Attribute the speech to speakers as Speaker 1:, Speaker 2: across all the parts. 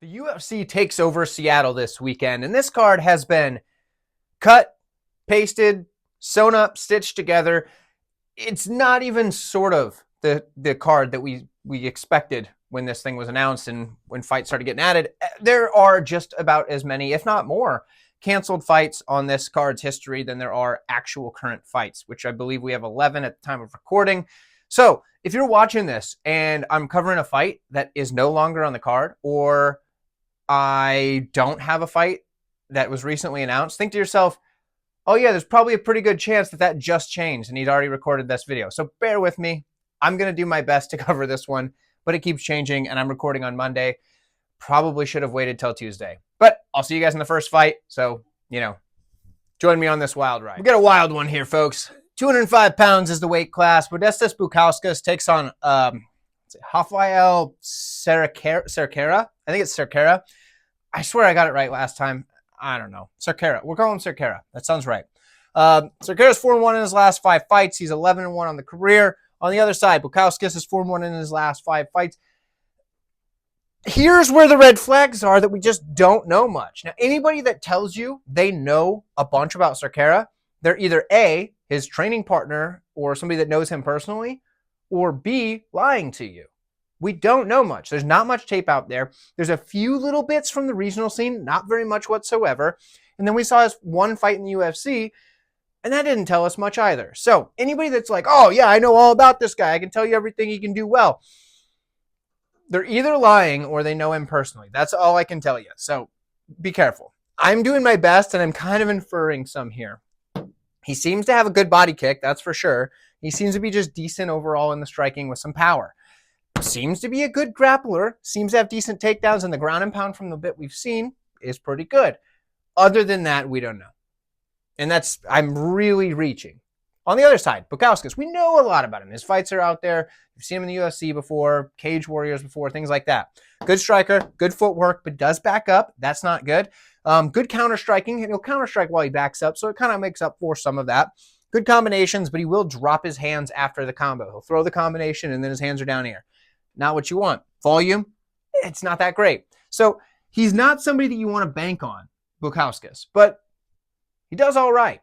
Speaker 1: The UFC takes over Seattle this weekend, and this card has been cut, pasted, sewn up, stitched together. It's not even sort of the card that we expected when this thing was announced and when fights started getting added. There are just about as many, if not more, canceled fights on this card's history than there are actual current fights, which I believe we have 11 at the time of recording. So if you're watching this and I'm covering a fight that is no longer on the card, or I don't have a fight that was recently announced, think to yourself, oh yeah, there's probably a pretty good chance that just changed and he'd already recorded this video. So bear with me. I'm going to do my best to cover this one, but it keeps changing and I'm recording on Monday. Probably should have waited till Tuesday. But I'll see you guys in the first fight. So, join me on this wild ride. We got a wild one here, folks. 205 pounds is the weight class. Modestas Bukauskas takes on Raffael Cerquera. I think it's Cerquera. I swear I got it right last time. I don't know. Cerquera. We'll call him Cerquera. That sounds right. Cerquera's 4-1 in his last 5 fights. He's 11-1 on the career. On the other side, Bukauskas is 4-1 in his last 5 fights. Here's where the red flags are that we just don't know much. Now, anybody that tells you they know a bunch about Cerquera, they're either A, his training partner or somebody that knows him personally, or B, lying to you. We don't know much. There's not much tape out there. There's a few little bits from the regional scene, not very much whatsoever. And then we saw his one fight in the UFC, and that didn't tell us much either. So anybody that's like, oh yeah, I know all about this guy, I can tell you everything he can do well, they're either lying or they know him personally. That's all I can tell you. So be careful. I'm doing my best, and I'm kind of inferring some here. He seems to have a good body kick, that's for sure. He seems to be just decent overall in the striking with some power. Seems to be a good grappler. Seems to have decent takedowns, and the ground and pound from the bit we've seen is pretty good. Other than that, we don't know. And I'm really reaching. On the other side, Bukauskas, we know a lot about him. His fights are out there. You've seen him in the UFC before, Cage Warriors before, things like that. Good striker, good footwork, but does back up. That's not good. Good counter striking. He'll counter strike while he backs up, so it kind of makes up for some of that. Good combinations, but he will drop his hands after the combo. He'll throw the combination, and then his hands are down here. Not what you want. Volume, it's not that great. So he's not somebody that you want to bank on, Bukauskas, but he does all right.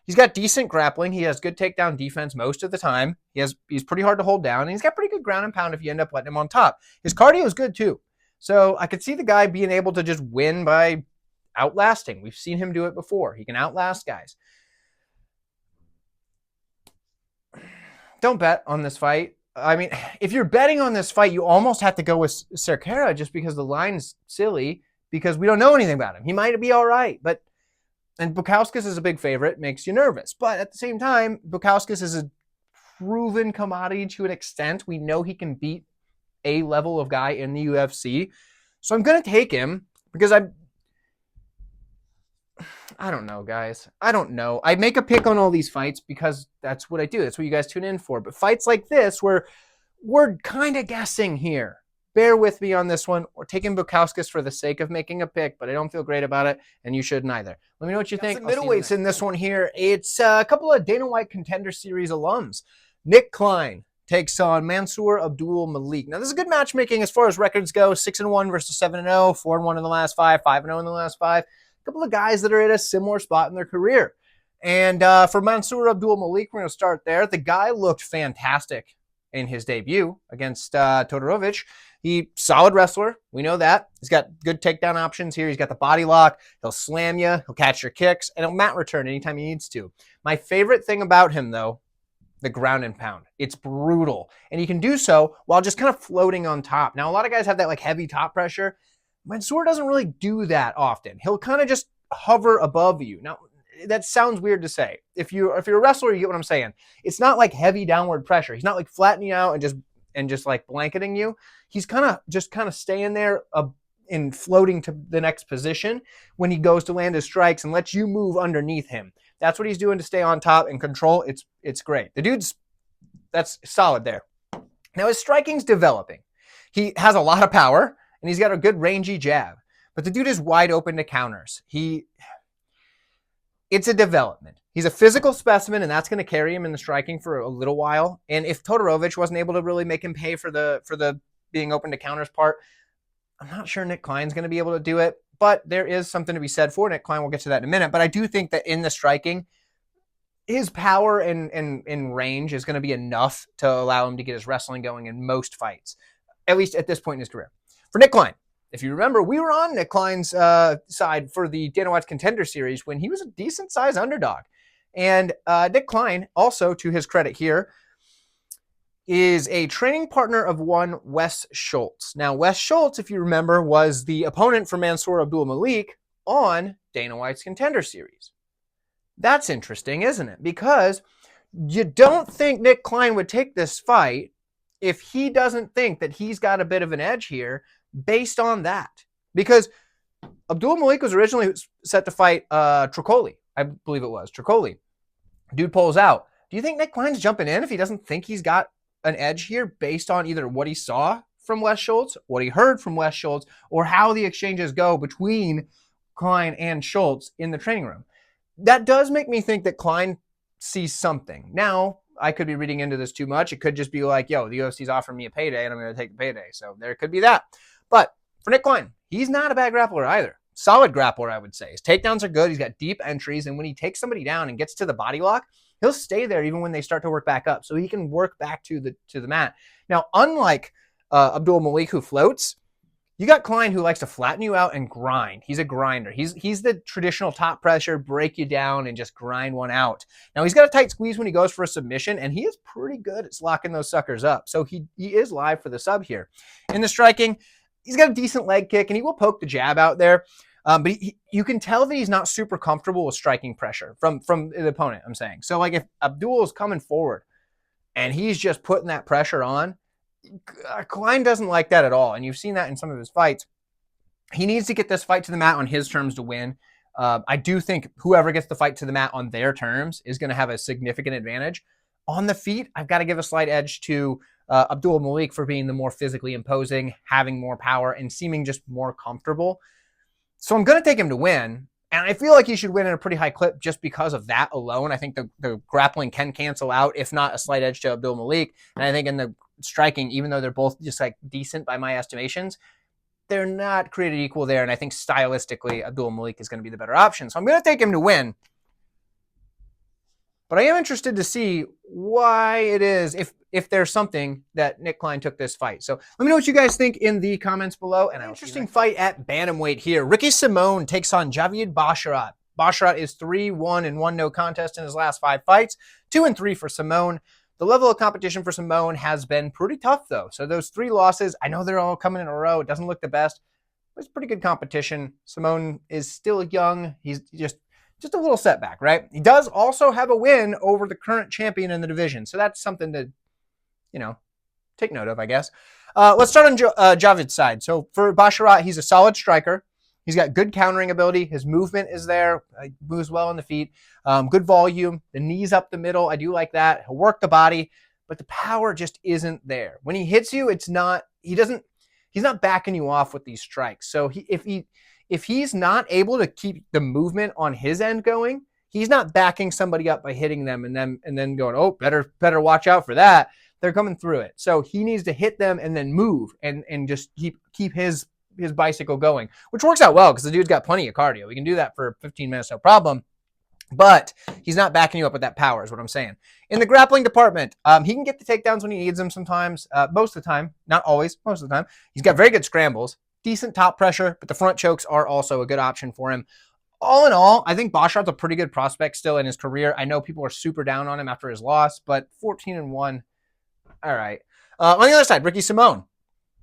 Speaker 1: He's got decent grappling. He has good takedown defense most of the time. He's pretty hard to hold down, and he's got pretty good ground and pound if you end up letting him on top. His cardio is good too. So I could see the guy being able to just win by outlasting. We've seen him do it before. He can outlast guys. Don't bet on this fight. I mean, if you're betting on this fight, you almost have to go with Cerquera just because the line's silly, because we don't know anything about him. He might be all right, and Bukauskas is a big favorite, makes you nervous. But at the same time, Bukauskas is a proven commodity to an extent. We know he can beat a level of guy in the UFC. So I'm going to take him because I don't know, guys. I don't know. I make a pick on all these fights because that's what I do. That's what you guys tune in for. But fights like this, where we're kind of guessing here. Bear with me on this one. We're taking Bukauskas for the sake of making a pick, but I don't feel great about it, and you shouldn't either. Let me know what you think. Middleweights in this one here. It's a couple of Dana White Contender Series alums. Nick Klein takes on Mansur Abdul-Malik. Now, this is good matchmaking as far as records go. 6-1 versus 7-0, 4-1 in the last 5, 5-0 in the last 5. A couple of guys that are at a similar spot in their career. And for Mansur Abdul-Malik, we're going to start there. The guy looked fantastic in his debut against Todorovic. Solid wrestler. We know that. He's got good takedown options here. He's got the body lock. He'll slam you. He'll catch your kicks. And he'll mat return anytime he needs to. My favorite thing about him, though, the ground and pound. It's brutal. And he can do so while just kind of floating on top. Now, a lot of guys have that like heavy top pressure. Mansur doesn't really do that often. He'll kind of just hover above you. Now, that sounds weird to say. If you're a wrestler, you get what I'm saying. It's not like heavy downward pressure. He's not like flattening you out and just like blanketing you. He's kind of staying there and floating to the next position when he goes to land his strikes and lets you move underneath him. That's what he's doing to stay on top and control. It's great. That's solid there. Now his striking's developing. He has a lot of power and he's got a good rangy jab, but the dude is wide open to counters. It's a development. He's a physical specimen, and that's going to carry him in the striking for a little while. And if Todorovic wasn't able to really make him pay for the being open to counters part, I'm not sure Nick Klein's going to be able to do it, but there is something to be said for Nick Klein. We'll get to that in a minute. But I do think that in the striking, his power and range is going to be enough to allow him to get his wrestling going in most fights, at least at this point in his career. For Nick Klein, if you remember, we were on Nick Klein's side for the Dana White's Contender Series when he was a decent-sized underdog. And Nick Klein, also to his credit here, is a training partner of one Wes Schultz. Now, Wes Schultz, if you remember, was the opponent for Mansur Abdul-Malik on Dana White's Contender Series. That's interesting, isn't it? Because you don't think Nick Klein would take this fight if he doesn't think that he's got a bit of an edge here based on that. Because Abdul-Malik was originally set to fight Tricoli. I believe it was Tricoli. Dude pulls out. Do you think Nick Klein's jumping in if he doesn't think he's got an edge here based on either what he saw from Wes Schultz, what he heard from Wes Schultz, or how the exchanges go between Klein and Schultz in the training room? That does make me think that Klein sees something. Now, I could be reading into this too much. It could just be like, yo, the UFC's offering me a payday and I'm going to take the payday. So there could be that. But for Nick Klein, he's not a bad grappler either. Solid grappler, I would say. His takedowns are good. He's got deep entries. And when he takes somebody down and gets to the body lock, he'll stay there even when they start to work back up. So he can work back to the mat. Now, unlike Abdul-Malik, who floats, you got Klein, who likes to flatten you out and grind. He's a grinder. He's the traditional top pressure, break you down and just grind one out. Now, he's got a tight squeeze when he goes for a submission, and he is pretty good at locking those suckers up. So he is live for the sub here. In the striking, he's got a decent leg kick, and he will poke the jab out there. But you can tell that he's not super comfortable with striking pressure from the opponent, I'm saying. So, like, if Abdul is coming forward and he's just putting that pressure on, Klein doesn't like that at all. And you've seen that in some of his fights. He needs to get this fight to the mat on his terms to win. I do think whoever gets the fight to the mat on their terms is going to have a significant advantage. On the feet, I've got to give a slight edge to Abdul-Malik for being the more physically imposing, having more power, and seeming just more comfortable. So I'm going to take him to win, and I feel like he should win at a pretty high clip just because of that alone. I think the grappling can cancel out, if not a slight edge to Abdul-Malik. And I think in the striking, even though they're both just like decent by my estimations, they're not created equal there. And I think stylistically, Abdul-Malik is going to be the better option. So I'm going to take him to win. But I am interested to see why it is, if there's something that Nick Klein took this fight. So let me know what you guys think in the comments below. And an interesting fight at bantamweight here. Ricky Simón takes on Javid Basharat. Basharat is 3-1 and 1 no contest in his last 5 fights. 2-3 for Simón. The level of competition for Simón has been pretty tough, though. So those 3 losses, I know they're all coming in a row. It doesn't look the best, but it's pretty good competition. Simón is still young. He's just a little setback, right? He does also have a win over the current champion in the division. So that's something to, take note of, I guess. Let's start on Javid's side. So for Basharat, he's a solid striker. He's got good countering ability. His movement is there. He moves well on the feet. Good volume. The knees up the middle. I do like that. He'll work the body, but the power just isn't there. When he hits you, he's not backing you off with these strikes. So if he's not able to keep the movement on his end going, he's not backing somebody up by hitting them and then going, oh, better watch out for that. They're coming through it. So he needs to hit them and then move and just keep his bicycle going, which works out well because the dude's got plenty of cardio. We can do that for 15 minutes, no problem. But he's not backing you up with that power is what I'm saying. In the grappling department, he can get the takedowns when he needs them sometimes, most of the time, not always, most of the time. He's got very good scrambles, decent top pressure, but the front chokes are also a good option for him. All in all, I think Basharat's a pretty good prospect still in his career. I know people are super down on him after his loss, but 14-1, all right. On the other side, Ricky Simón,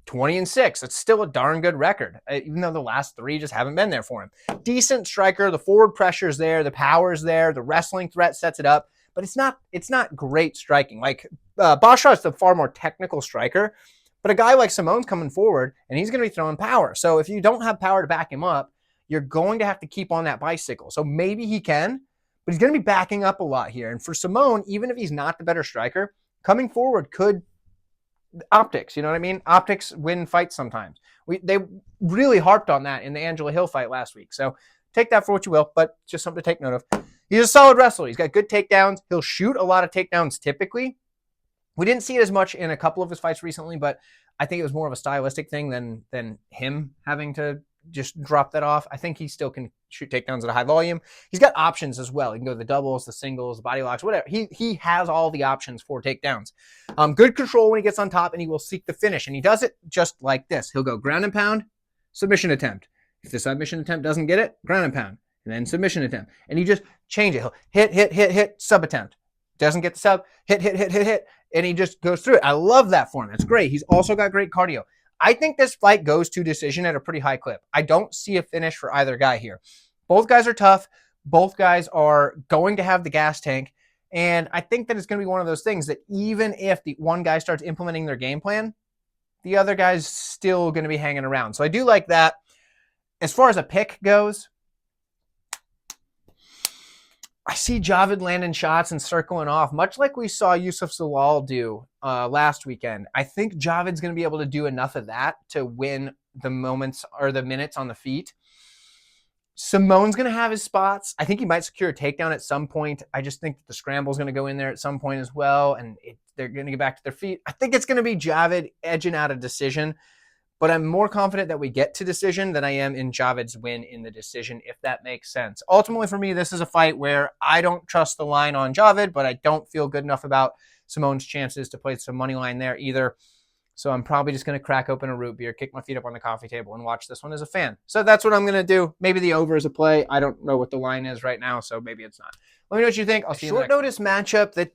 Speaker 1: 20-6. That's still a darn good record, even though the last 3 just haven't been there for him. Decent striker. The forward pressure's there. The power's there. The wrestling threat sets it up, but it's not great striking. Like Basharat's the far more technical striker, but a guy like Simón's coming forward, and he's going to be throwing power. So if you don't have power to back him up, you're going to have to keep on that bicycle. So maybe he can, but he's going to be backing up a lot here. And for Simón, even if he's not the better striker, coming forward could optics, you know what I mean? Optics win fights sometimes. They really harped on that in the Angela Hill fight last week. So take that for what you will, but just something to take note of. He's a solid wrestler. He's got good takedowns. He'll shoot a lot of takedowns typically. We didn't see it as much in a couple of his fights recently, but I think it was more of a stylistic thing than him having to just drop that off. I think he still can shoot takedowns at a high volume. He's got options as well. He can go to the doubles, the singles, the body locks, whatever. He has all the options for takedowns. Good control when he gets on top, and he will seek the finish. And he does it just like this. He'll go ground and pound, submission attempt. If the submission attempt doesn't get it, ground and pound, and then submission attempt. And you just change it. He'll hit, sub attempt. Doesn't get the sub, hit, and he just goes through it. I love that form. That's great. He's also got great cardio. I think this fight goes to decision at a pretty high clip. I don't see a finish for either guy here. Both guys are tough. Both guys are going to have the gas tank. And I think that it's going to be one of those things that even if the one guy starts implementing their game plan, the other guy's still going to be hanging around. So I do like that. As far as a pick goes, I see Javid landing shots and circling off, much like we saw Yusuf Zalal do last weekend. I think Javid's going to be able to do enough of that to win the moments or the minutes on the feet. Simone's going to have his spots. I think he might secure a takedown at some point. I just think that the scramble's going to go in there at some point as well, and they're going to get back to their feet. I think it's going to be Javid edging out a decision, but I'm more confident that we get to decision than I am in Javid's win in the decision, if that makes sense. Ultimately, for me, this is a fight where I don't trust the line on Javid, but I don't feel good enough about Simone's chances to play some money line there either. So I'm probably just going to crack open a root beer, kick my feet up on the coffee table, and watch this one as a fan. So that's what I'm going to do. Maybe the over is a play. I don't know what the line is right now, so maybe it's not. Let me know what you think. I'll see you in the next notice matchup that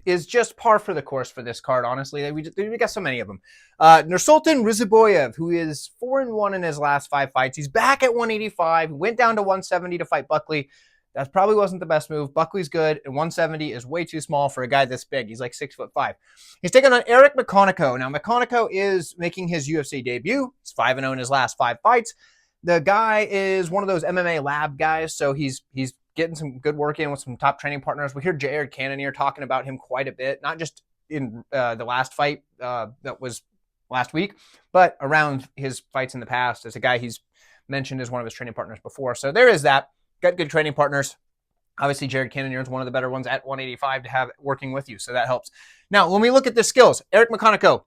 Speaker 1: is just par for the course for this card, honestly. We got so many of them. Nursultan Ruziboev, who is 4-1 in his last 5 fights. He's back at 185. Went down to 170 to fight Buckley. That probably wasn't the best move. Buckley's good, and 170 is way too small for a guy this big. He's like 6'5". He's taking on Eric McConico. Now, McConico is making his UFC debut. He's 5-0 in his last 5 fights. The guy is one of those MMA lab guys, so he's getting some good work in with some top training partners. We hear Jared Cannonier talking about him quite a bit, not just in the last fight that was last week, but around his fights in the past as a guy he's mentioned as one of his training partners before. So there is that. Got good training partners. Obviously, Jared Cannonier is one of the better ones at 185 to have working with you, so that helps. Now, when we look at the skills, Eric McConico,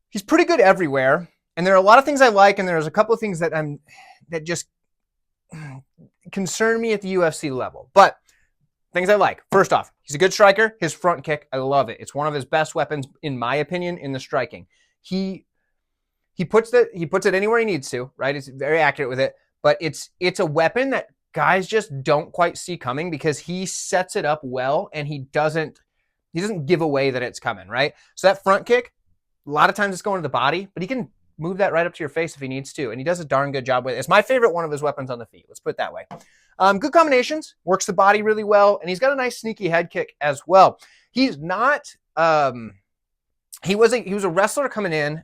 Speaker 1: he's pretty good everywhere, and there are a lot of things I like, and there's a couple of things that just concern me at the UFC level. But things I like. First off, he's a good striker. His front kick, I love it. It's one of his best weapons, in my opinion, in the striking. He puts it anywhere he needs to, right? It's very accurate with it, but it's a weapon that guys just don't quite see coming because he sets it up well and he doesn't give away that it's coming, right? So that front kick, a lot of times it's going to the body, but he can move that right up to your face if he needs to, and he does a darn good job with it. It's my favorite one of his weapons on the feet. Let's put it that way. Good combinations, works the body really well, and he's got a nice sneaky head kick as well. He's not he was a wrestler coming in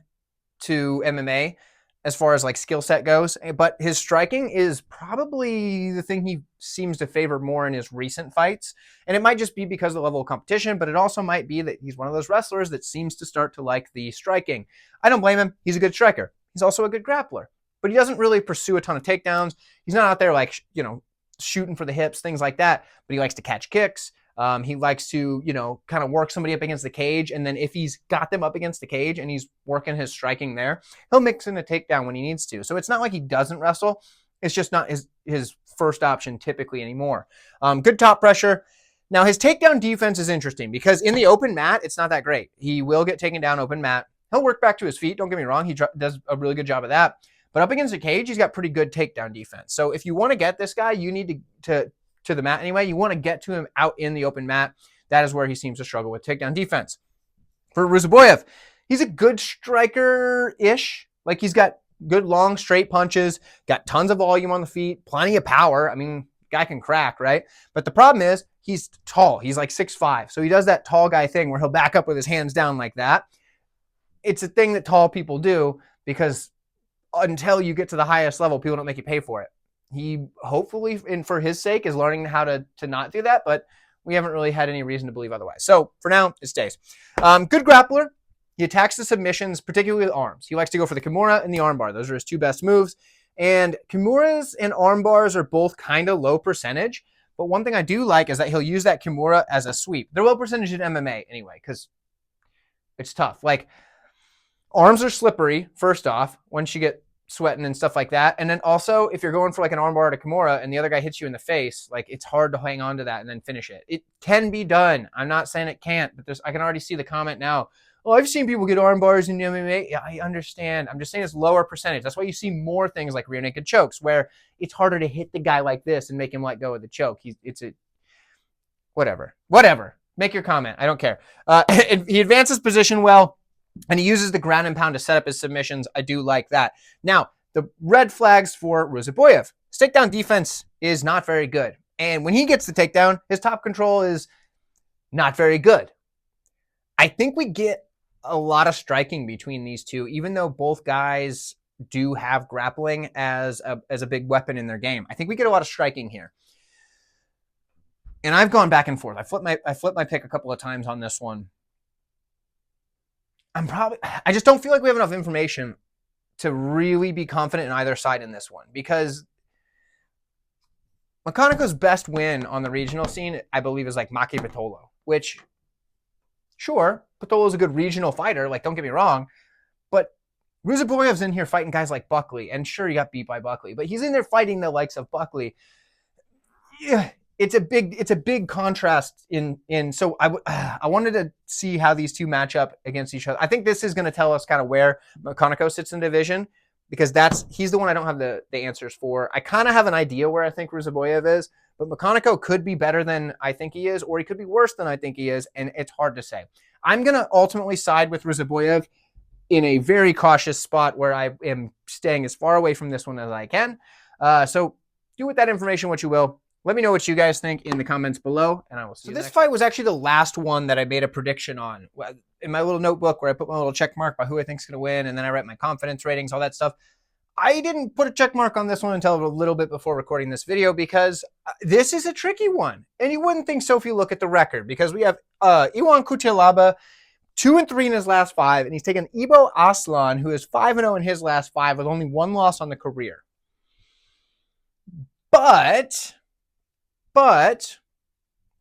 Speaker 1: to MMA as far as like skill set goes, but his striking is probably the thing he seems to favor more in his recent fights. And it might just be because of the level of competition, but it also might be that he's one of those wrestlers that seems to start to like the striking. I don't blame him. He's a good striker. He's also a good grappler, but he doesn't really pursue a ton of takedowns. He's not out there like, shooting for the hips, things like that, but he likes to catch kicks. He likes to, kind of work somebody up against the cage. And then if he's got them up against the cage and he's working his striking there, he'll mix in a takedown when he needs to. So it's not like he doesn't wrestle. It's just not his first option typically anymore. Good top pressure. Now his takedown defense is interesting because in the open mat, it's not that great. He will get taken down open mat. He'll work back to his feet. Don't get me wrong. He does a really good job of that. But up against the cage, he's got pretty good takedown defense. So if you want to get this guy, you need to the mat anyway. You want to get to him out in the open mat. That is where he seems to struggle with takedown defense. For Ruziboev, he's a good striker-ish. Like he's got good long straight punches, got tons of volume on the feet, plenty of power. I mean, guy can crack, right? But the problem is he's tall. He's like 6'5". So he does that tall guy thing where he'll back up with his hands down like that. It's a thing that tall people do because until you get to the highest level, people don't make you pay for it. He hopefully, and for his sake, is learning how to not do that, but we haven't really had any reason to believe otherwise. So for now, it stays. Good grappler. He attacks the submissions, particularly with arms. He likes to go for the Kimura and the armbar. Those are his two best moves. And Kimuras and armbars are both kind of low percentage, but one thing I do like is that he'll use that Kimura as a sweep. They're low percentage in MMA anyway, because it's tough. Like, Arms are slippery, first off, once you get sweating and stuff like that. And then also, if you're going for like an armbar to Kimura and the other guy hits you in the face, like it's hard to hang on to that and then finish it. It can be done. I'm not saying it can't, but I can already see the comment now. Oh, I've seen people get arm bars in MMA. Yeah, I understand. I'm just saying it's lower percentage. That's why you see more things like rear naked chokes, where it's harder to hit the guy like this and make him let go of the choke. Whatever. Make your comment. I don't care. He advances position well, and he uses the ground and pound to set up his submissions. I do like that. Now, the red flags for Ruziboev. His takedown defense is not very good. And when he gets the takedown, his top control is not very good. I think we get a lot of striking between these two, even though both guys do have grappling as a big weapon in their game. I think we get a lot of striking here. And I've gone back and forth. I flipped my pick a couple of times on this one. I just don't feel like we have enough information to really be confident in either side in this one, because McConico's best win on the regional scene, I believe, is like Maki Pitolo, which, sure, Pitolo's a good regional fighter, like, don't get me wrong, but Ruziboev's in here fighting guys like Buckley, and sure, he got beat by Buckley, but he's in there fighting the likes of Buckley. Yeah, it's a big contrast so I wanted to see how these two match up against each other. I think this is going to tell us kind of where McConico sits in the division, because he's the one I don't have the answers for. I kind of have an idea where I think Ruziboev is, but McConico could be better than I think he is, or he could be worse than I think he is, and it's hard to say. I'm going to ultimately side with Ruziboev in a very cautious spot where I am staying as far away from this one as I can. So do with that information what you will. Let me know what you guys think in the comments below, and I will see you next. This fight was actually the last one that I made a prediction on. In my little notebook where I put my little check mark by who I think is going to win, and then I write my confidence ratings, all that stuff. I didn't put a check mark on this one until a little bit before recording this video, because this is a tricky one. And you wouldn't think so if you look at the record, because we have Iwan Cutelaba, 2-3 in his last 5, and he's taken Ibo Aslan, who is 5-0 in his last 5 with only 1 loss on the career. But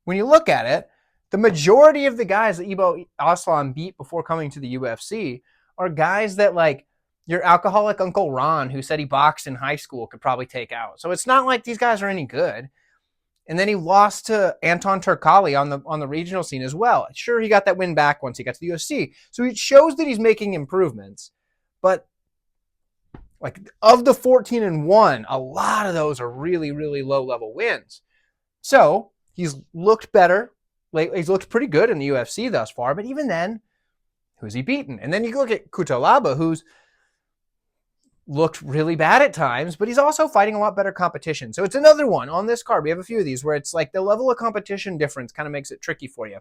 Speaker 1: when you look at it, the majority of the guys that Ibo Aslan beat before coming to the UFC are guys that, like, your alcoholic Uncle Ron, who said he boxed in high school, could probably take out. So it's not like these guys are any good. And then he lost to Anton Turkali on the regional scene as well. Sure, he got that win back once he got to the UFC. So it shows that he's making improvements. But like, of the 14-1, a lot of those are really, really low-level wins. So he's looked better. He's looked pretty good in the UFC thus far, but even then, who's he beaten? And then you look at Cutelaba, who's looked really bad at times, but he's also fighting a lot better competition. So it's another one on this card. We have a few of these where it's like the level of competition difference kind of makes it tricky for you.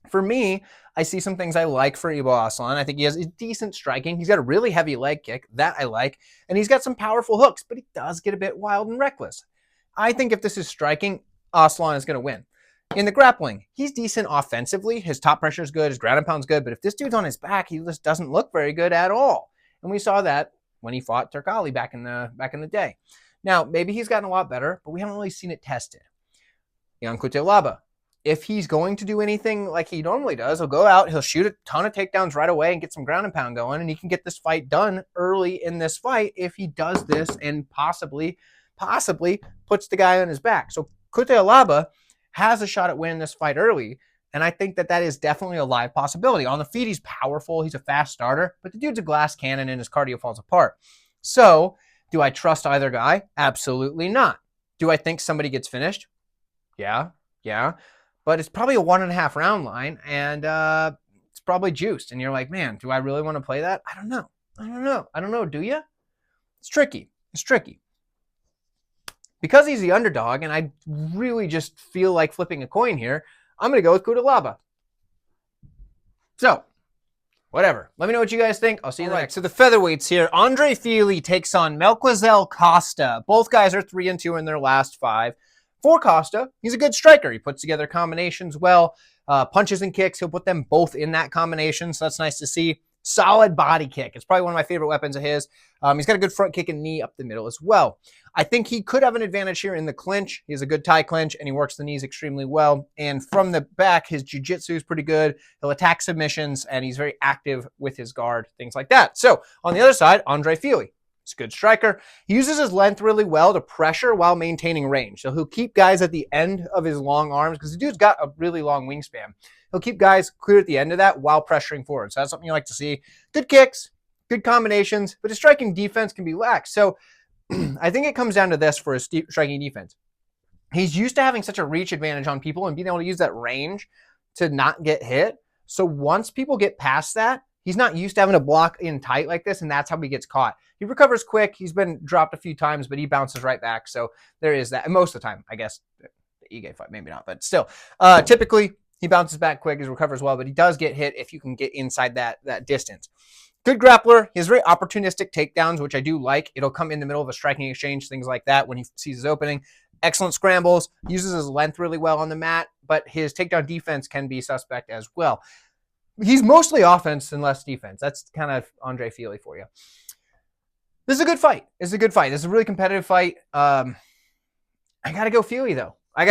Speaker 1: For me, I see some things I like for Ibo Aslan. I think he has decent striking. He's got a really heavy leg kick. That I like. And he's got some powerful hooks, but he does get a bit wild and reckless. I think if this is striking, Aslan is going to win. In the grappling, he's decent offensively. His top pressure is good. His ground and pound's good. But if this dude's on his back, he just doesn't look very good at all. And we saw that when he fought Turkali back in the day. Now, maybe he's gotten a lot better, but we haven't really seen it tested. Iwan Cutelaba, if he's going to do anything like he normally does, he'll go out, he'll shoot a ton of takedowns right away and get some ground and pound going, and he can get this fight done early in this fight if he does this and possibly puts the guy on his back. So Cutelaba has a shot at winning this fight early, and I think that is definitely a live possibility. On the feet, he's powerful, he's a fast starter, but the dude's a glass cannon and his cardio falls apart. So, do I trust either guy? Absolutely not. Do I think somebody gets finished? Yeah. But it's probably a 1.5 round line, and it's probably juiced. And you're like, man, do I really want to play that? I don't know. Do you? It's tricky. Because he's the underdog, and I really just feel like flipping a coin here, I'm going to go with Cutelaba. So, whatever. Let me know what you guys think. I'll see you next. So the featherweights here. Andre Fili takes on Melquizael Costa. Both guys are 3-2 in their last 5. For Costa, he's a good striker. He puts together combinations well. Punches and kicks, he'll put them both in that combination, so that's nice to see. Solid body kick. It's probably one of my favorite weapons of his. He's got a good front kick and knee up the middle as well. I think he could have an advantage here in the clinch. He has a good tie clinch, and he works the knees extremely well. And from the back, his jiu-jitsu is pretty good. He'll attack submissions, and he's very active with his guard, things like that. So on the other side, Andre Fili. He's a good striker. He uses his length really well to pressure while maintaining range. So he'll keep guys at the end of his long arms because the dude's got a really long wingspan. He'll keep guys clear at the end of that while pressuring forward. So that's something you like to see. Good kicks, good combinations, but his striking defense can be lax. So I think it comes down to this for his striking defense. He's used to having such a reach advantage on people and being able to use that range to not get hit. So once people get past that, he's not used to having to block in tight like this, and that's how he gets caught. He recovers quick. He's been dropped a few times, but he bounces right back. So there is that. And most of the time, I guess, the Ige fight, maybe not, but still. Typically, he bounces back quick. He recovers well, but he does get hit if you can get inside that distance. Good grappler. He has very opportunistic takedowns, which I do like. It'll come in the middle of a striking exchange, things like that when he sees his opening. Excellent scrambles. Uses his length really well on the mat, but his takedown defense can be suspect as well. He's mostly offense and less defense. That's kind of Andre Fili for you. This is a good fight. This is a really competitive fight. I got to go Fili, though. I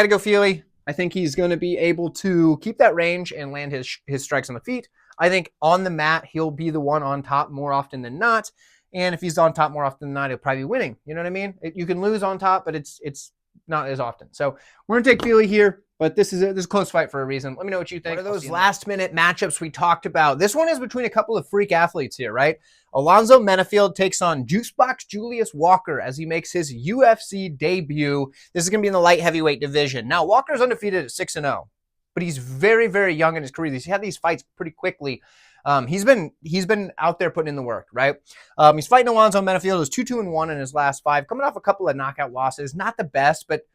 Speaker 1: think he's going to be able to keep that range and land his strikes on the feet. I think on the mat, he'll be the one on top more often than not. And if he's on top more often than not, he'll probably be winning. You know what I mean? You can lose on top, but it's not as often. So we're going to take Fili here, but this is a close fight for a reason. Let me know what you think. What are those last-minute matchups we talked about? This one is between a couple of freak athletes here, right? Alonzo Meifield takes on Juicebox Julius Walker as he makes his UFC debut. This is going to be in the light heavyweight division. Now, Walker's undefeated at 6-0, but he's very, very young in his career. He's had these fights pretty quickly. He's been out there putting in the work, right? He's fighting Alonzo Meifield. He was 2-1 in his last 5, coming off a couple of knockout losses. Not the best, but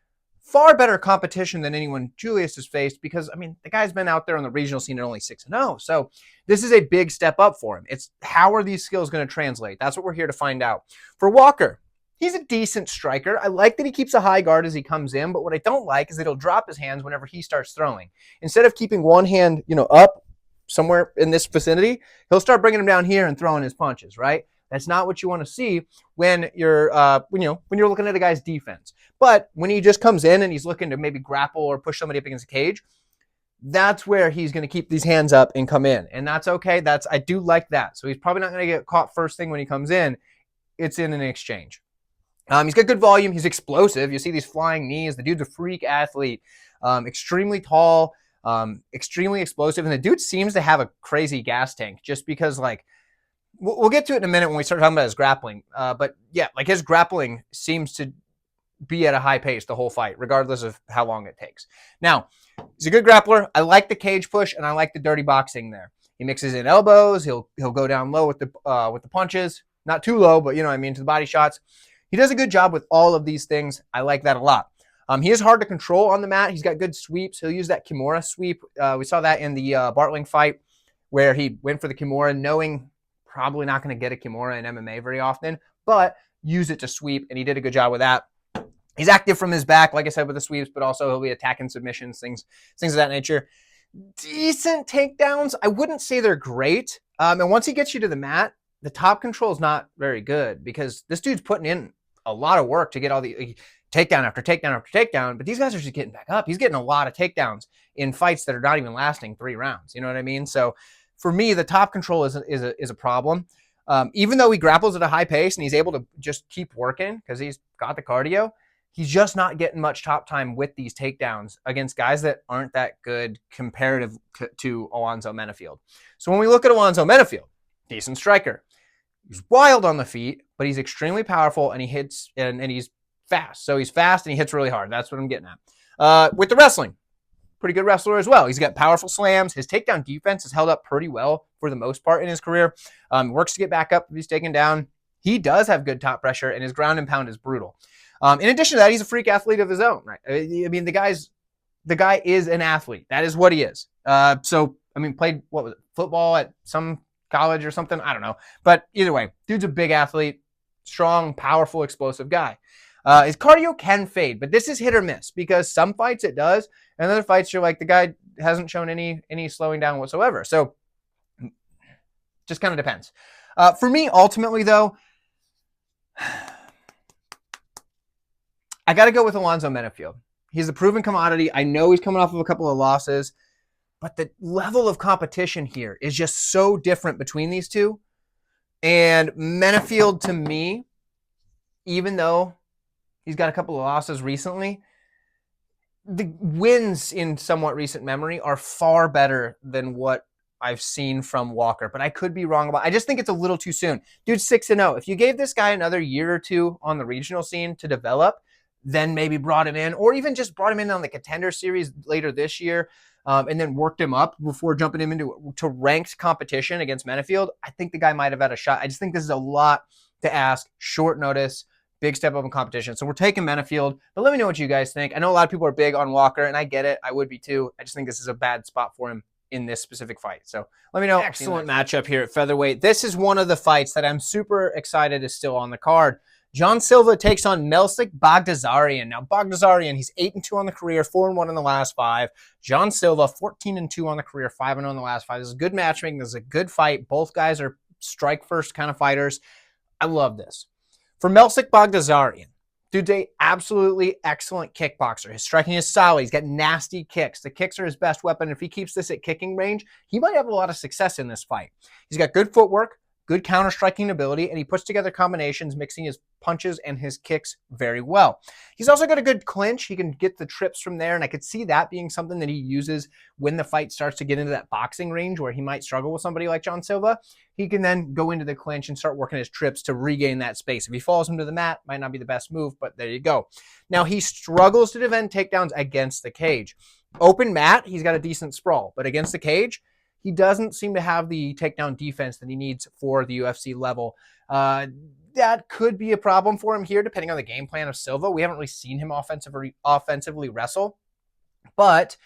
Speaker 1: far better competition than anyone Julius has faced because, I mean, the guy's been out there on the regional scene at only 6-0. So this is a big step up for him. It's how are these skills going to translate? That's what we're here to find out. For Walker, he's a decent striker. I like that he keeps a high guard as he comes in, but what I don't like is that he'll drop his hands whenever he starts throwing. Instead of keeping one hand, up somewhere in this vicinity, he'll start bringing them down here and throwing his punches, right? That's not what you want to see when you're looking at a guy's defense. But when he just comes in and he's looking to maybe grapple or push somebody up against the cage, that's where he's going to keep these hands up and come in. And that's okay. I do like that. So he's probably not going to get caught first thing when he comes in. It's in an exchange. He's got good volume. He's explosive. You see these flying knees. The dude's a freak athlete. Extremely tall, extremely explosive. And the dude seems to have a crazy gas tank just because, we'll get to it in a minute when we start talking about his grappling. But yeah, his grappling seems to be at a high pace the whole fight, regardless of how long it takes. Now, he's a good grappler. I like the cage push, and I like the dirty boxing there. He mixes in elbows. He'll go down low with the punches. Not too low, but to the body shots. He does a good job with all of these things. I like that a lot. He is hard to control on the mat. He's got good sweeps. He'll use that Kimura sweep. We saw that in the Bartling fight where he went for the Kimura, knowing probably not going to get a Kimura in MMA very often, but use it to sweep, and he did a good job with that. He's active from his back, like I said, with the sweeps, but also he'll be attacking submissions, things of that nature. Decent takedowns. I wouldn't say they're great. And once he gets you to the mat, the top control is not very good because this dude's putting in a lot of work to get all the takedown after takedown after takedown, but these guys are just getting back up. He's getting a lot of takedowns in fights that are not even lasting 3 rounds. You know what I mean? So for me, the top control is a problem. Even though he grapples at a high pace and he's able to just keep working because he's got the cardio, he's just not getting much top time with these takedowns against guys that aren't that good comparative to Alonzo Meifield. So when we look at Alonzo Meifield, decent striker. He's wild on the feet, but he's extremely powerful and he hits and he's fast. So he's fast and he hits really hard. That's what I'm getting at. With the wrestling, pretty good wrestler as well. He's got powerful slams. His takedown defense has held up pretty well for the most part in his career. Works to get back up if he's taken down. He does have good top pressure and his ground and pound is brutal. In addition to that, he's a freak athlete of his own, right? I mean, the guy is an athlete. That is what he is. Played football at some college or something. I don't know. But either way, dude's a big athlete, strong, powerful, explosive guy. His cardio can fade, but this is hit or miss because some fights it does, and other fights you're like, the guy hasn't shown any slowing down whatsoever. So Just kind of depends. For me, ultimately, though, I got to go with Alonzo Meifield. He's a proven commodity. I know he's coming off of a couple of losses, but the level of competition here is just so different between these two. And Meifield, to me, even though he's got a couple of losses recently, the wins in somewhat recent memory are far better than what I've seen from Walker. But I could be wrong about it. I just think it's a little too soon. Dude's 6-0. If you gave this guy another year or two on the regional scene to develop, then maybe brought him in, or even just brought him in on the Contender Series later this year, and then worked him up before jumping him into ranked competition against Meifield, I think the guy might have had a shot. I just think this is a lot to ask. Short notice, big step up in competition. So we're taking Meifield, but let me know what you guys think. I know a lot of people are big on Walker, and I get it. I would be too. I just think this is a bad spot for him in this specific fight. So let me know. Excellent matchup here at featherweight. This is one of the fights that I'm super excited is still on the card. John Silva takes on Melsik Baghdasaryan. Now, Baghdasaryan, he's 8-2 on the career, 4-1 in the last 5. John Silva, 14-2 on the career, 5-0 in the last 5. This is good matchmaking. This is a good fight. Both guys are strike-first kind of fighters. I love this. For Melsik Baghdasaryan, dude's an absolutely excellent kickboxer. His striking is solid. He's got nasty kicks. The kicks are his best weapon. If he keeps this at kicking range, he might have a lot of success in this fight. He's got good footwork, good counter-striking ability, and he puts together combinations, mixing his punches and his kicks very well. He's also got a good clinch. He can get the trips from there, and I could see that being something that he uses when the fight starts to get into that boxing range where he might struggle with somebody like John Silva. He can then go into the clinch and start working his trips to regain that space. If he falls him to the mat, might not be the best move, but there you go. Now, he struggles to defend takedowns against the cage. Open mat, he's got a decent sprawl, but against the cage, he doesn't seem to have the takedown defense that he needs for the UFC level. That could be a problem for him here, depending on the game plan of Silva. We haven't really seen him offensively wrestle. But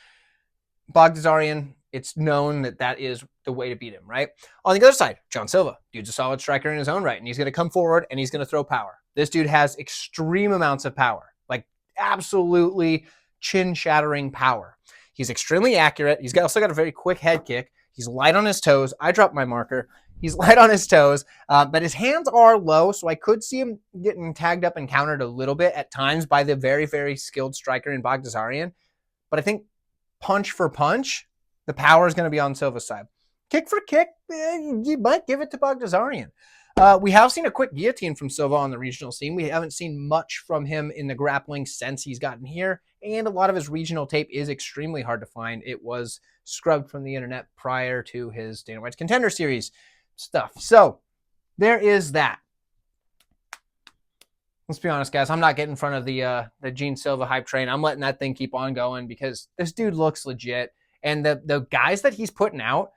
Speaker 1: Baghdasaryan, it's known that that is the way to beat him, right? On the other side, John Silva, dude's a solid striker in his own right, and he's going to come forward and he's going to throw power. This dude has extreme amounts of power, like absolutely chin-shattering power. He's extremely accurate. He's also got a very quick head kick. He's light on his toes. I dropped my marker. He's light on his toes, but his hands are low, so I could see him getting tagged up and countered a little bit at times by the very, very skilled striker in Baghdasaryan. But I think punch for punch, the power is going to be on Silva's side. Kick for kick, you might give it to Baghdasaryan. We have seen a quick guillotine from Silva on the regional scene. We haven't seen much from him in the grappling since he's gotten here, and a lot of his regional tape is extremely hard to find. It was scrubbed from the internet prior to his Dana White's Contender Series stuff. So there is that. Let's be honest, guys. I'm not getting in front of the Gene Silva hype train. I'm letting that thing keep on going because this dude looks legit, and the guys that he's putting out,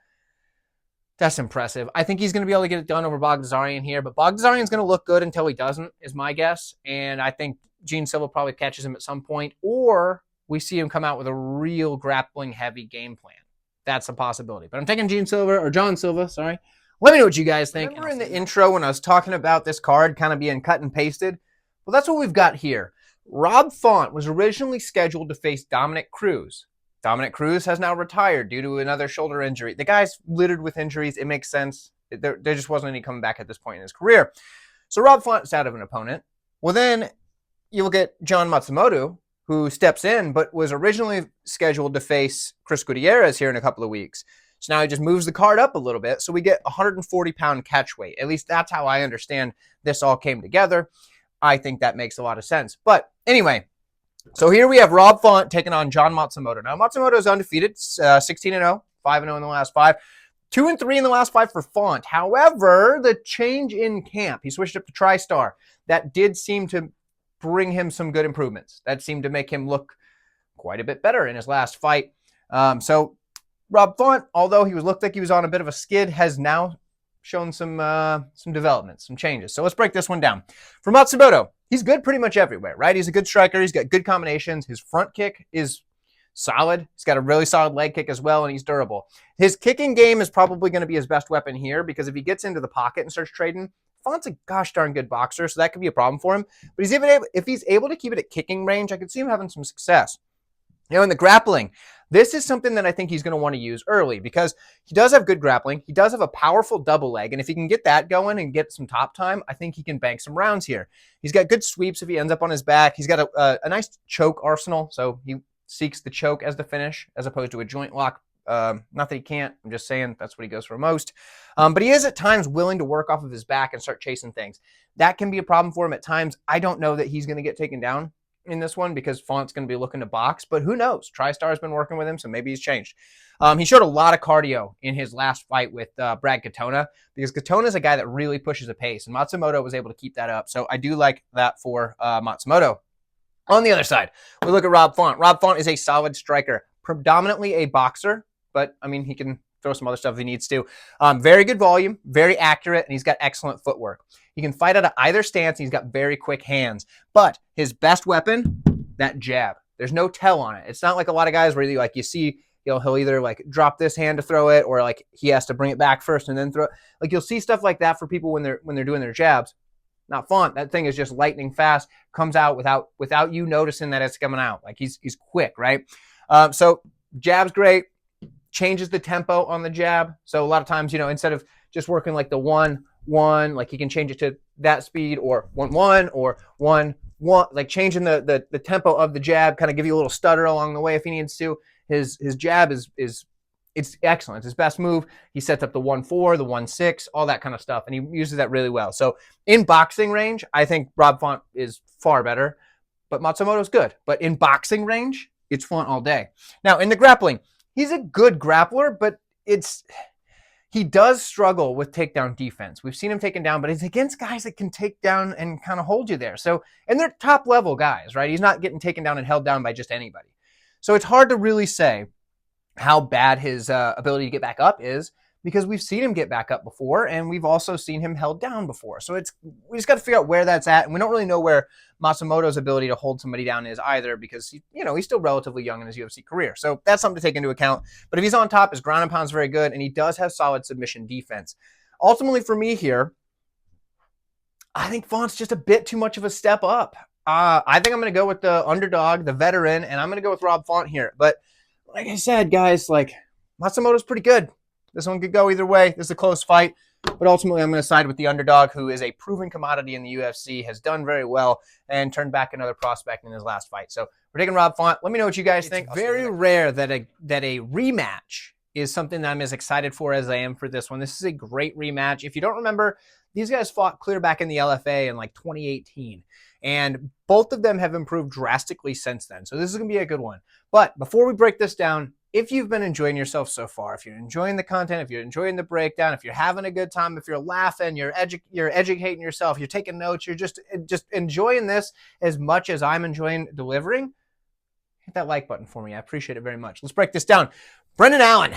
Speaker 1: that's impressive. I think he's going to be able to get it done over Baghdasaryan here, but Baghdasaryan's going to look good until he doesn't, is my guess. And I think Gene Silva probably catches him at some point, or we see him come out with a real grappling-heavy game plan. That's a possibility. But I'm taking John Silva, sorry. Let me know what you guys think. Remember in the intro when I was talking about this card kind of being cut and pasted? Well, that's what we've got here. Rob Font was originally scheduled to face Dominic Cruz. Dominic Cruz has now retired due to another shoulder injury. The guy's littered with injuries. It makes sense. There just wasn't any coming back at this point in his career. So Rob Font's out of an opponent. Well, then you look at John Matsumoto, who steps in, but was originally scheduled to face Chris Gutierrez here in a couple of weeks. So now he just moves the card up a little bit. So we get 140-pound catch weight. At least that's how I understand this all came together. I think that makes a lot of sense. But anyway, so here we have Rob Font taking on John Matsumoto. Now, Matsumoto is undefeated, 16-0, 5-0 in the last 5. 2-3 in the last 5 for Font. However, the change in camp, he switched up to TriStar. That did seem to bring him some good improvements. That seemed to make him look quite a bit better in his last fight. So Rob Font, although looked like he was on a bit of a skid, has now shown some developments, some changes. So let's break this one down. For Matsumoto, he's good pretty much everywhere, right? He's a good striker. He's got good combinations. His front kick is solid. He's got a really solid leg kick as well, and he's durable. His kicking game is probably going to be his best weapon here because if he gets into the pocket and starts trading, Font's a gosh darn good boxer, so that could be a problem for him. But if he's able to keep it at kicking range, I could see him having some success. In the grappling, This is something that I think he's going to want to use early because he does have good grappling. He does have a powerful double leg. And if he can get that going and get some top time, I think he can bank some rounds here. He's got good sweeps if he ends up on his back. He's got a nice choke arsenal. So he seeks the choke as the finish as opposed to a joint lock. Not that he can't. I'm just saying that's what he goes for most. But he is at times willing to work off of his back and start chasing things. That can be a problem for him at times. I don't know that he's going to get taken down in this one because Font's going to be looking to box, but who knows? TriStar's been working with him, so maybe he's changed. He showed a lot of cardio in his last fight with Brad Katona because Katona's a guy that really pushes a pace, and Matsumoto was able to keep that up. So I do like that for Matsumoto. On the other side, we look at Rob Font. Rob Font is a solid striker, predominantly a boxer, but I mean, he can throw some other stuff if he needs to. Very good volume, very accurate, and he's got excellent footwork. He can fight out of either stance. He's got very quick hands. But his best weapon, that jab. There's no tell on it. It's not like a lot of guys where you see, he'll either like drop this hand to throw it or like he has to bring it back first and then throw it. Like you'll see stuff like that for people when they're doing their jabs. Not Font. That thing is just lightning fast, comes out without you noticing that it's coming out. Like he's quick, right? So jab's great. Changes the tempo on the jab. So a lot of times, instead of just working like the 1-1, like he can change it to that speed or 1-1 or 1-1, like changing the tempo of the jab, kind of give you a little stutter along the way if he needs to. His jab is it's excellent. It's his best move. He sets up the 1-4, the 1-6, all that kind of stuff, and he uses that really well. So in boxing range, I think Rob Font is far better, but Matsumoto's good. But in boxing range, it's Font all day. Now in the grappling, he's a good grappler, but he does struggle with takedown defense. We've seen him taken down, but it's against guys that can take down and kind of hold you there. So, and they're top level guys, right? He's not getting taken down and held down by just anybody. So it's hard to really say how bad his ability to get back up is because we've seen him get back up before and we've also seen him held down before. So we just got to figure out where that's at. And we don't really know where Matsumoto's ability to hold somebody down is either because he's still relatively young in his UFC career. So that's something to take into account. But if he's on top, his ground and pound is very good and he does have solid submission defense. Ultimately for me here, I think Font's just a bit too much of a step up. I think I'm going to go with the underdog, the veteran, and I'm going to go with Rob Font here. But like I said, guys, like Matsumoto's pretty good. This one could go either way. This is a close fight. But ultimately, I'm going to side with the underdog, who is a proven commodity in the UFC, has done very well, and turned back another prospect in his last fight. So we're taking Rob Font. Let me know what you guys think. It's very rare that a rematch is something that I'm as excited for as I am for this one. This is a great rematch. If you don't remember, these guys fought clear back in the LFA in like 2018. And both of them have improved drastically since then. So this is going to be a good one. But before we break this down, if you've been enjoying yourself so far, if you're enjoying the content, if you're enjoying the breakdown, if you're having a good time, if you're laughing, you're educating yourself, you're taking notes, you're just enjoying this as much as I'm enjoying delivering, hit that like button for me. I appreciate it very much. Let's break this down. Brendan Allen,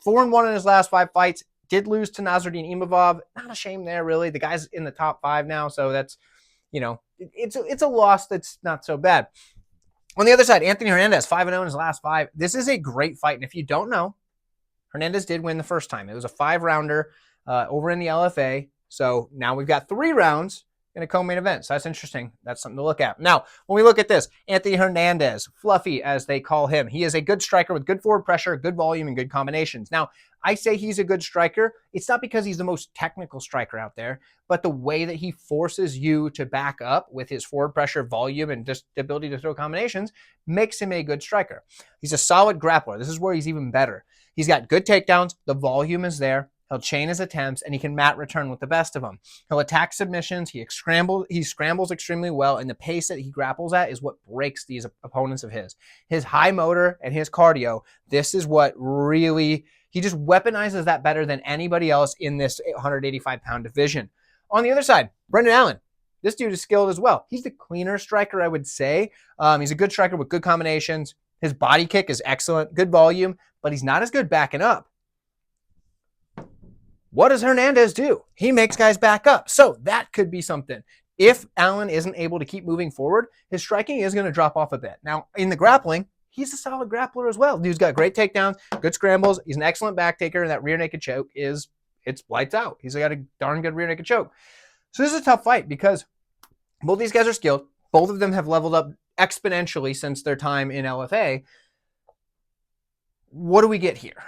Speaker 1: 4-1 in his last 5 fights, did lose to Nasruddin Imavov. Not a shame there, really. The guy's in the top 5 now, so that's, it's a loss that's not so bad. On the other side, Anthony Hernandez, 5-0 in his last 5. This is a great fight. And if you don't know, Hernandez did win the first time. It was a 5-rounder over in the LFA. So now we've got 3 rounds in a co-main event. So that's interesting. That's something to look at. Now, when we look at this, Anthony Hernandez, Fluffy as they call him, he is a good striker with good forward pressure, good volume, and good combinations. Now, I say he's a good striker. It's not because he's the most technical striker out there, but the way that he forces you to back up with his forward pressure, volume, and just the ability to throw combinations makes him a good striker. He's a solid grappler. This is where he's even better. He's got good takedowns. The volume is there. He'll chain his attempts, and he can mat return with the best of them. He'll attack submissions. He scrambles extremely well, and the pace that he grapples at is what breaks these opponents of his. His high motor and his cardio, this is what really, he just weaponizes that better than anybody else in this 185-pound division. On the other side, Brendan Allen. This dude is skilled as well. He's the cleaner striker, I would say. He's a good striker with good combinations. His body kick is excellent, good volume, but he's not as good backing up. What does Hernandez do? He makes guys back up. So that could be something. If Allen isn't able to keep moving forward, his striking is going to drop off a bit. Now, in the grappling, he's a solid grappler as well. Dude's got great takedowns, good scrambles. He's an excellent back taker, and that rear naked choke it's lights out. He's got a darn good rear naked choke. So this is a tough fight because both these guys are skilled. Both of them have leveled up exponentially since their time in LFA. what do we get here?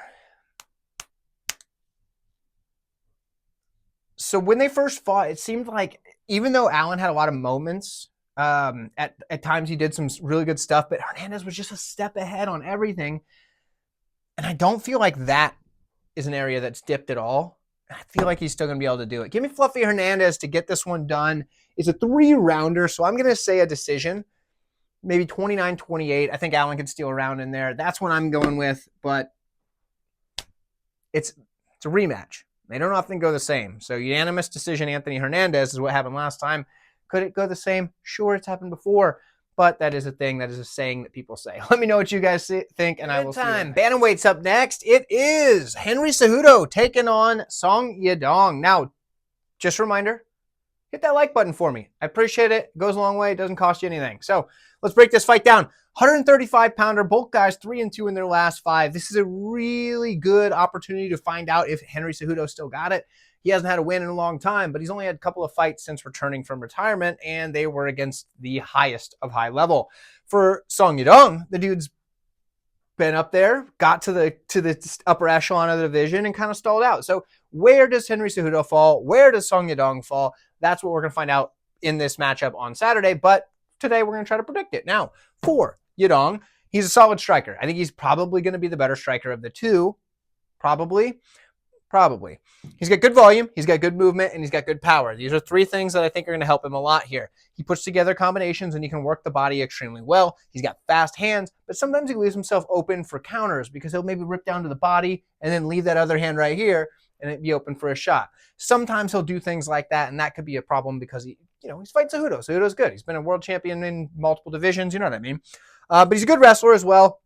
Speaker 1: So when they first fought, it seemed like even though Allen had a lot of moments, at times he did some really good stuff, but Hernandez was just a step ahead on everything. And I don't feel like that is an area that's dipped at all. I feel like he's still going to be able to do it. Give me Fluffy Hernandez to get this one done. It's a 3-rounder, so I'm going to say a decision. Maybe 29-28. I think Allen could steal a round in there. That's what I'm going with, but it's a rematch. They don't often go the same. So unanimous decision, Anthony Hernandez, is what happened last time. Could it go the same? Sure, it's happened before, but that is a thing. That is a saying that people say. Let me know what you guys think, and I will see you. Bantamweight's up next. It is Henry Cejudo taking on Song Yadong. Now, just a reminder, hit that like button for me. I appreciate it. It goes a long way. It doesn't cost you anything. So let's break this fight down. 135-pounder, both guys 3-2 in their last 5. This is a really good opportunity to find out if Henry Cejudo still got it. He hasn't had a win in a long time, but he's only had a couple of fights since returning from retirement, and they were against the highest of high level. For Song Yadong, the dude's been up there, got to the upper echelon of the division, and kind of stalled out. So where does Henry Cejudo fall? Where does Song Yadong fall? That's what we're going to find out in this matchup on Saturday, but today we're going to try to predict it. Now, for Yadong, he's a solid striker. I think he's probably going to be the better striker of the two. Probably. He's got good volume, he's got good movement, and he's got good power. These are 3 things that I think are going to help him a lot here. He puts together combinations, and he can work the body extremely well. He's got fast hands, but sometimes he leaves himself open for counters because he'll maybe rip down to the body and then leave that other hand right here, and it'd be open for a shot. Sometimes he'll do things like that, and that could be a problem because he's fighting Cejudo. Cejudo's good. He's been a world champion in multiple divisions, you know what I mean? But he's a good wrestler as well.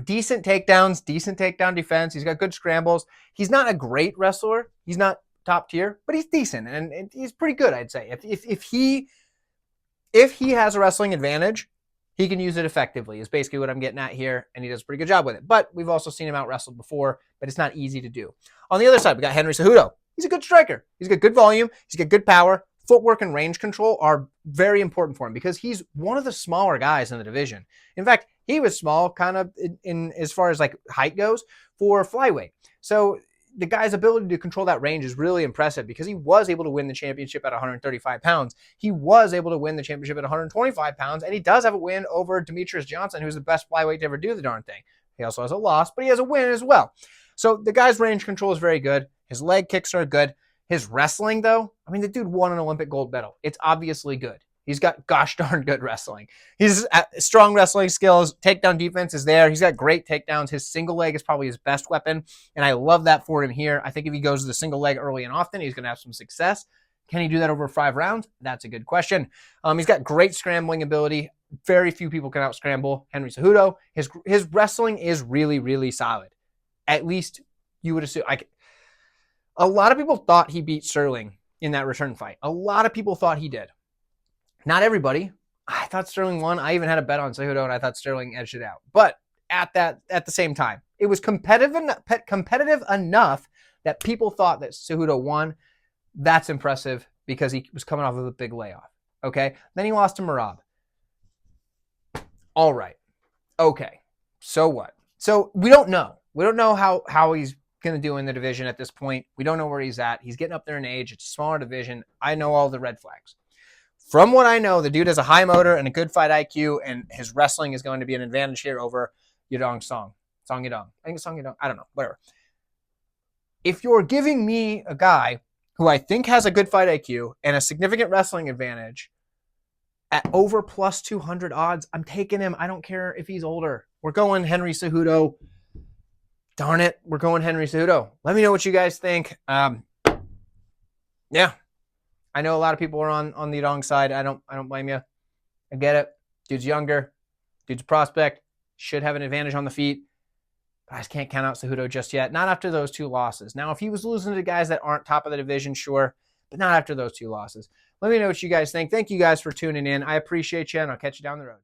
Speaker 1: Decent takedowns, decent takedown defense. He's got good scrambles. He's not a great wrestler. He's not top tier, but he's decent, and he's pretty good, I'd say. If he has a wrestling advantage, he can use it effectively, is basically what I'm getting at here, and he does a pretty good job with it. But we've also seen him out-wrestled before, but it's not easy to do. On the other side, we got Henry Cejudo. He's a good striker. He's got good volume. He's got good power. Footwork and range control are very important for him because he's one of the smaller guys in the division. In fact, he was small kind of in as far as like height goes for flyweight. So the guy's ability to control that range is really impressive because he was able to win the championship at 135 pounds. He was able to win the championship at 125 pounds, and he does have a win over Demetrius Johnson, who's the best flyweight to ever do the darn thing. He also has a loss, but he has a win as well. So the guy's range control is very good. His leg kicks are good. His wrestling, though, I mean, the dude won an Olympic gold medal. It's obviously good. He's got gosh darn good wrestling. He's strong wrestling skills. Takedown defense is there. He's got great takedowns. His single leg is probably his best weapon, and I love that for him here. I think if he goes to the single leg early and often, he's going to have some success. Can he do that over 5 rounds? That's a good question. He's got great scrambling ability. Very few people can out-scramble Henry Cejudo. His wrestling is really, really solid. At least you would assume. A lot of people thought he beat Sterling in that return fight. A lot of people thought he did. Not everybody. I thought Sterling won. I even had a bet on Cejudo, and I thought Sterling edged it out. But at the same time, it was competitive enough that people thought that Cejudo won. That's impressive because he was coming off of a big layoff. Okay? Then he lost to Merab. All right. Okay. So what? So we don't know. We don't know how he's going to do in the division at this point. We don't know where he's at. He's getting up there in age. It's a smaller division. I know all the red flags. From what I know, the dude has a high motor and a good fight IQ, and his wrestling is going to be an advantage here over Yadong Song Yadong. I think it's Song Yadong. I don't know. Whatever. If you're giving me a guy who I think has a good fight IQ and a significant wrestling advantage at over plus 200 odds, I'm taking him. I don't care if he's older. We're going Henry Cejudo. Darn it, we're going Henry Cejudo. Let me know what you guys think. Yeah, I know a lot of people are on the Yadong side. I don't blame you. I get it. Dude's younger. Dude's a prospect. Should have an advantage on the feet. But I just can't count out Cejudo just yet. Not after those 2 losses. Now, if he was losing to guys that aren't top of the division, sure. But not after those 2 losses. Let me know what you guys think. Thank you guys for tuning in. I appreciate you, and I'll catch you down the road.